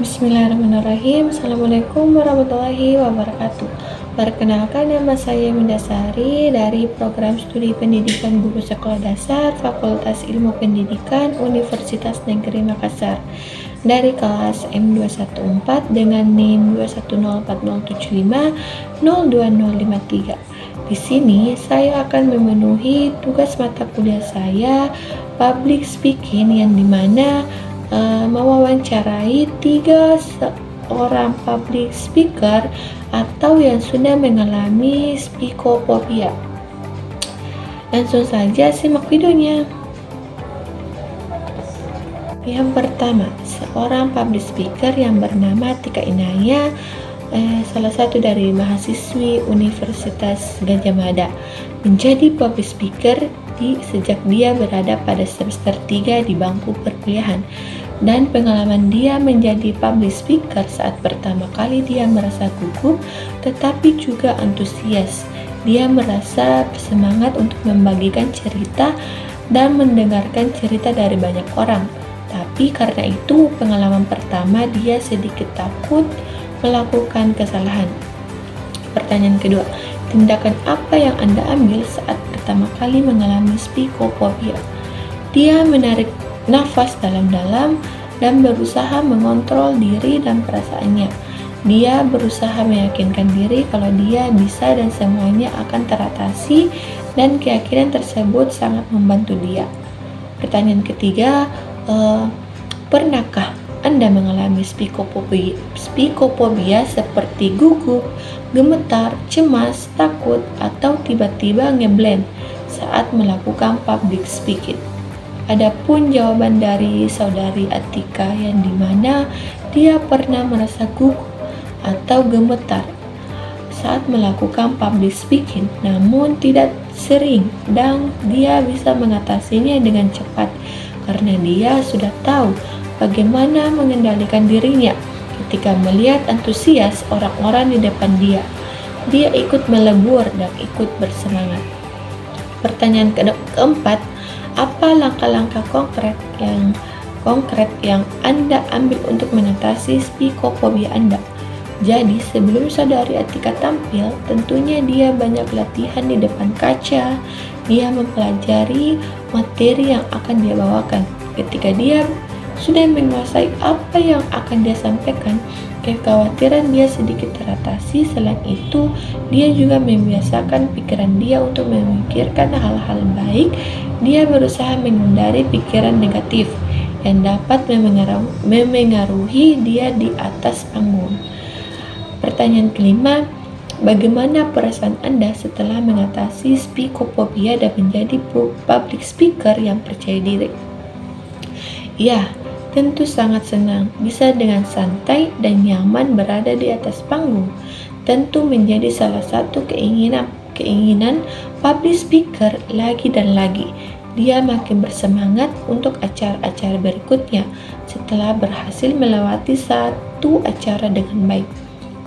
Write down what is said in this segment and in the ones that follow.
Bismillahirrahmanirrahim. Assalamualaikum warahmatullahi wabarakatuh. Perkenalkan, nama saya Mindasari dari Program Studi Pendidikan Guru Sekolah Dasar Fakultas Ilmu Pendidikan Universitas Negeri Makassar dari kelas M214 dengan NIM 2104075020053. Di sini saya akan memenuhi tugas mata kuliah saya, Public Speaking, yang dimana mewawancarai 3 orang public speaker atau yang sudah mengalami spikophobia. Langsung saja simak videonya. Yang pertama, seorang public speaker yang bernama Tika Inaya, salah satu dari mahasiswi Universitas Gadjah Mada, menjadi public speaker sejak dia berada pada semester 3 di bangku perkuliahan. Dan pengalaman dia menjadi public speaker saat pertama kali dia merasa gugup tetapi juga antusias. Dia merasa semangat untuk membagikan cerita dan mendengarkan cerita dari banyak orang. Tapi karena itu pengalaman pertama dia sedikit takut melakukan kesalahan. Pertanyaan kedua, tindakan apa yang Anda ambil saat pertama kali mengalami spikophobia? Dia menarik nafas dalam-dalam dan berusaha mengontrol diri dan perasaannya. Dia berusaha meyakinkan diri kalau dia bisa dan semuanya akan teratasi, dan keyakinan tersebut sangat membantu dia. Pertanyaan ketiga, pernahkah Anda mengalami spikophobia seperti gugup, gemetar, cemas, takut, atau tiba-tiba ngeblank saat melakukan public speaking? Adapun jawaban dari saudari Atika yang dimana dia pernah merasa gugup atau gemetar saat melakukan public speaking, namun tidak sering, dan dia bisa mengatasinya dengan cepat karena dia sudah tahu bagaimana mengendalikan dirinya ketika melihat antusias orang-orang di depan dia. Dia ikut melebur dan ikut bersemangat. Pertanyaan keempat, apa langkah-langkah konkret yang Anda ambil untuk mengatasi spikophobia Anda? Jadi sebelum saudari Atika tampil, tentunya dia banyak latihan di depan kaca. Dia mempelajari materi yang akan dia bawakan. Ketika dia sudah menguasai apa yang akan dia sampaikan, kekhawatiran dia sedikit teratasi. Selain itu, dia juga membiasakan pikiran dia untuk memikirkan hal-hal baik. Dia berusaha menghindari pikiran negatif yang dapat memengaruhi dia di atas panggung. Pertanyaan kelima, bagaimana perasaan Anda setelah mengatasi spikophobia dan menjadi public speaker yang percaya diri? Ya, tentu sangat senang bisa dengan santai dan nyaman berada di atas panggung. Tentu menjadi salah satu keinginan public speaker lagi dan lagi. Dia makin bersemangat untuk acara-acara berikutnya setelah berhasil melewati satu acara dengan baik.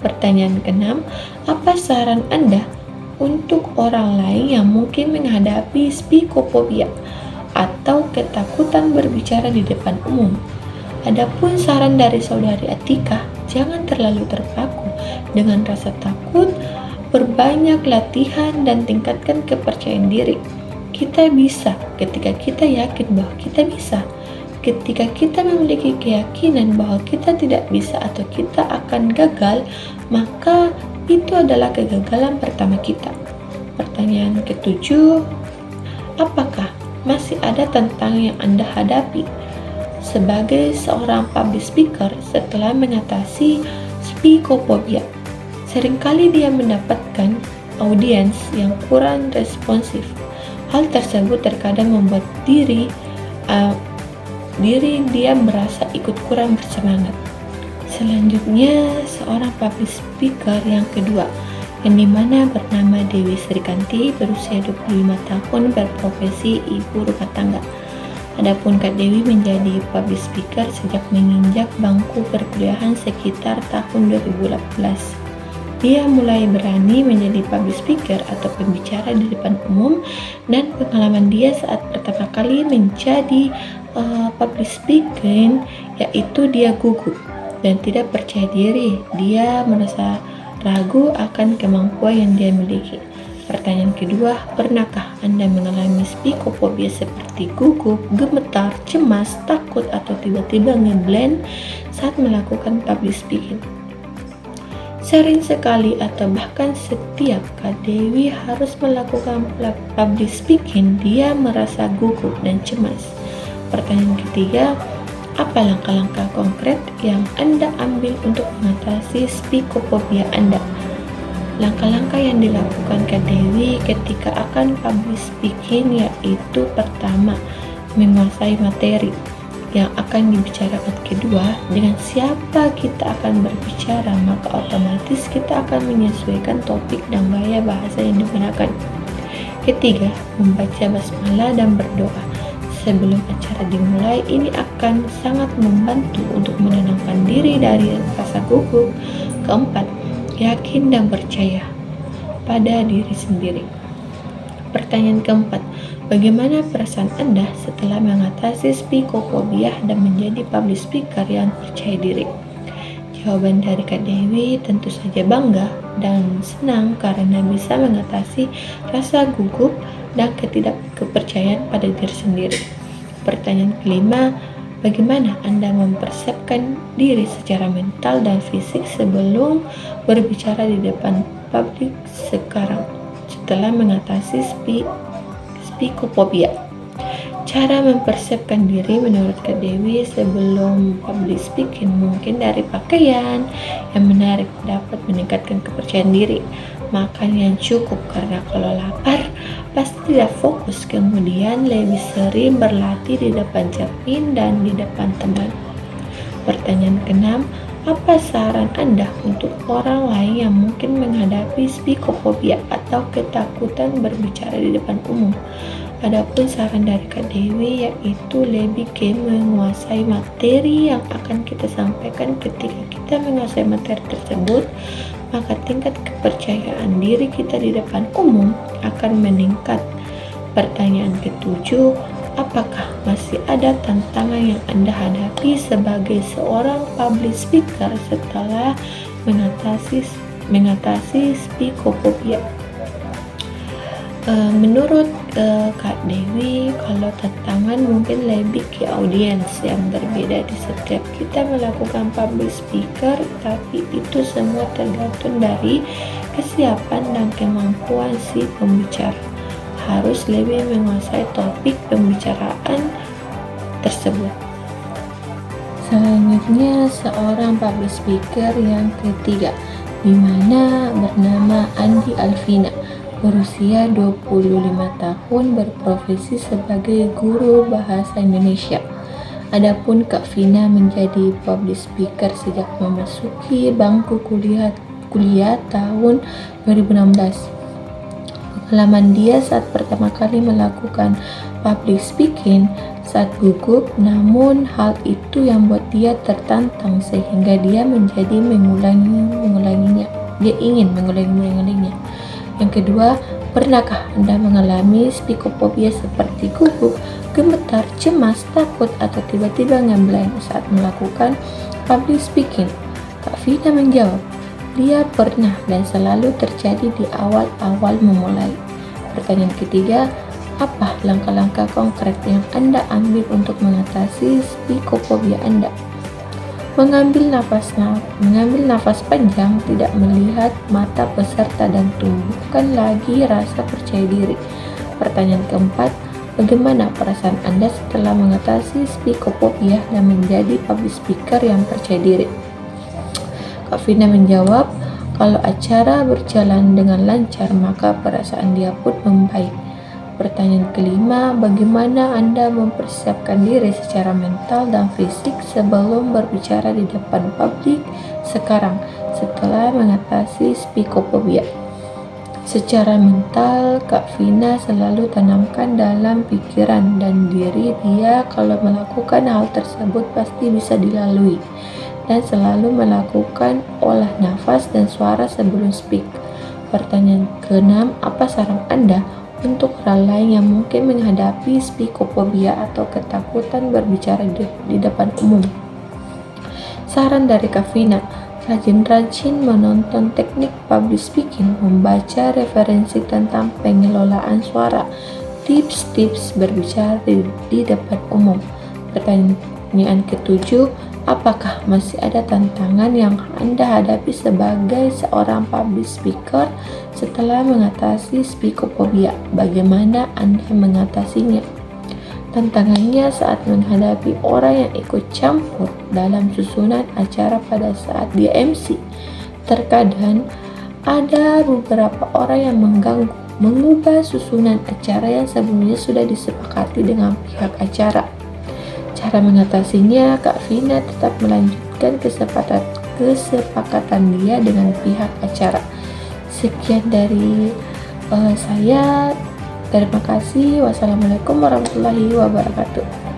Pertanyaan keenam, apa saran Anda untuk orang lain yang mungkin menghadapi spikophobia atau ketakutan berbicara di depan umum? Adapun saran dari saudari Atika, jangan terlalu terpaku dengan rasa takut, perbanyak latihan dan tingkatkan kepercayaan diri. Kita bisa ketika kita yakin bahwa kita bisa. Ketika kita memiliki keyakinan bahwa kita tidak bisa atau kita akan gagal, maka itu adalah kegagalan pertama kita. Pertanyaan ketujuh, apakah masih ada tantangan yang Anda hadapi sebagai seorang public speaker setelah mengatasi spikophobia? Seringkali dia mendapatkan audiens yang kurang responsif. Hal tersebut terkadang membuat diri dia merasa ikut kurang bersemangat. Selanjutnya, seorang public speaker yang kedua, yang dimana bernama Dewi Srikanti, berusia 25 tahun, berprofesi ibu rumah tangga. Adapun Kak Dewi menjadi public speaker sejak menginjak bangku perkuliahan sekitar tahun 2018. Dia mulai berani menjadi public speaker atau pembicara di depan umum, dan pengalaman dia saat pertama kali menjadi public speaking yaitu dia gugup. dan tidak percaya diri. Dia merasa ragu akan kemampuan yang dia miliki. Pertanyaan kedua, pernahkah Anda mengalami spikofobia seperti gugup, gemetar, cemas, takut, atau tiba-tiba ngeblank saat melakukan public speaking? Sering sekali atau bahkan setiap Kak Dewi harus melakukan public speaking, dia merasa gugup dan cemas. Pertanyaan ketiga, apa langkah-langkah konkret yang Anda ambil untuk mengatasi spikofobia Anda? Langkah-langkah yang dilakukan Kak Dewi ketika akan public speaking yaitu pertama, menguasai materi yang akan dibicarakan. Kedua, dengan siapa kita akan berbicara, maka otomatis kita akan menyesuaikan topik dan gaya bahasa yang digunakan. Ketiga, membaca basmalah dan berdoa sebelum acara dimulai. Ini akan sangat membantu untuk menenangkan diri dari rasa gugup. Keempat, yakin dan percaya pada diri sendiri. Pertanyaan keempat, bagaimana perasaan Anda setelah mengatasi spikofobia dan menjadi public speaker yang percaya diri? Jawaban dari Kak Dewi tentu saja bangga dan senang karena bisa mengatasi rasa gugup dan ketidakkepercayaan pada diri sendiri. Pertanyaan kelima, bagaimana Anda mempersiapkan diri secara mental dan fisik sebelum berbicara di depan publik sekarang setelah mengatasi spikofobia? Cara mempersiapkan diri menurut Kak Dewi sebelum public speaking mungkin dari pakaian yang menarik dapat meningkatkan kepercayaan diri, makan yang cukup karena kalau lapar pasti tidak fokus, kemudian lebih sering berlatih di depan cermin dan di depan teman. Pertanyaan keenam, apa saran Anda untuk orang lain yang mungkin menghadapi spikofobia atau ketakutan berbicara di depan umum? Adapun saran dari Kak Dewi yaitu lebih ke menguasai materi yang akan kita sampaikan. Ketika kita menguasai materi tersebut, maka tingkat kepercayaan diri kita di depan umum akan meningkat. Pertanyaan ketujuh, apakah masih ada tantangan yang Anda hadapi sebagai seorang public speaker setelah mengatasi spikofobia? Menurut Kak Dewi, kalau tantangan mungkin lebih ke audiens yang berbeda di setiap kita melakukan public speaker, tapi itu semua tergantung dari kesiapan dan kemampuan si pembicara. Harus lebih menguasai topik pembicaraan tersebut. Selanjutnya, seorang public speaker yang ketiga, di mana bernama Andi Alvina, berusia 25 tahun, berprofesi sebagai guru bahasa Indonesia. Adapun Kak Vina menjadi public speaker sejak memasuki bangku kuliah tahun 2016. Pengalaman dia saat pertama kali melakukan public speaking saat gugup, namun hal itu yang membuat dia tertantang sehingga dia menjadi mengulanginya. Dia ingin mengulanginya. Yang kedua, pernahkah Anda mengalami spikofobia seperti gugup, gemetar, cemas, takut, atau tiba-tiba ngeblank saat melakukan public speaking? Kak Vina menjawab, dia pernah dan selalu terjadi di awal-awal memulai. Pertanyaan ketiga, apa langkah-langkah konkret yang Anda ambil untuk mengatasi spikofobia Anda? Mengambil nafas panjang, tidak melihat mata peserta, dan tumbuhkan lagi rasa percaya diri. Pertanyaan keempat, bagaimana perasaan Anda setelah mengatasi spikofobia dan menjadi public speaker yang percaya diri? Kak Vina menjawab, kalau acara berjalan dengan lancar, maka perasaan dia pun membaik. Pertanyaan kelima, bagaimana Anda mempersiapkan diri secara mental dan fisik sebelum berbicara di depan publik sekarang setelah mengatasi spikofobia? Secara mental, Kak Vina selalu tanamkan dalam pikiran dan diri dia kalau melakukan hal tersebut pasti bisa dilalui, dan selalu melakukan olah nafas dan suara sebelum speak. Pertanyaan keenam, apa saran Anda untuk orang lain yang mungkin menghadapi spikofobia atau ketakutan berbicara di depan umum? Saran dari Kavina, rajin-rajin menonton teknik public speaking, membaca referensi tentang pengelolaan suara, tips-tips berbicara di depan umum. Pertanyaan ketujuh, apakah masih ada tantangan yang Anda hadapi sebagai seorang public speaker setelah mengatasi speakophobia? Bagaimana Anda mengatasinya? Tantangannya saat menghadapi orang yang ikut campur dalam susunan acara pada saat dia MC. Terkadang ada beberapa orang yang mengganggu, mengubah susunan acara yang sebelumnya sudah disepakati dengan pihak acara. Cara mengatasinya, Kak Vina tetap melanjutkan kesepakatan dia dengan pihak acara. Sekian dari saya. Terima kasih. Wassalamualaikum warahmatullahi wabarakatuh.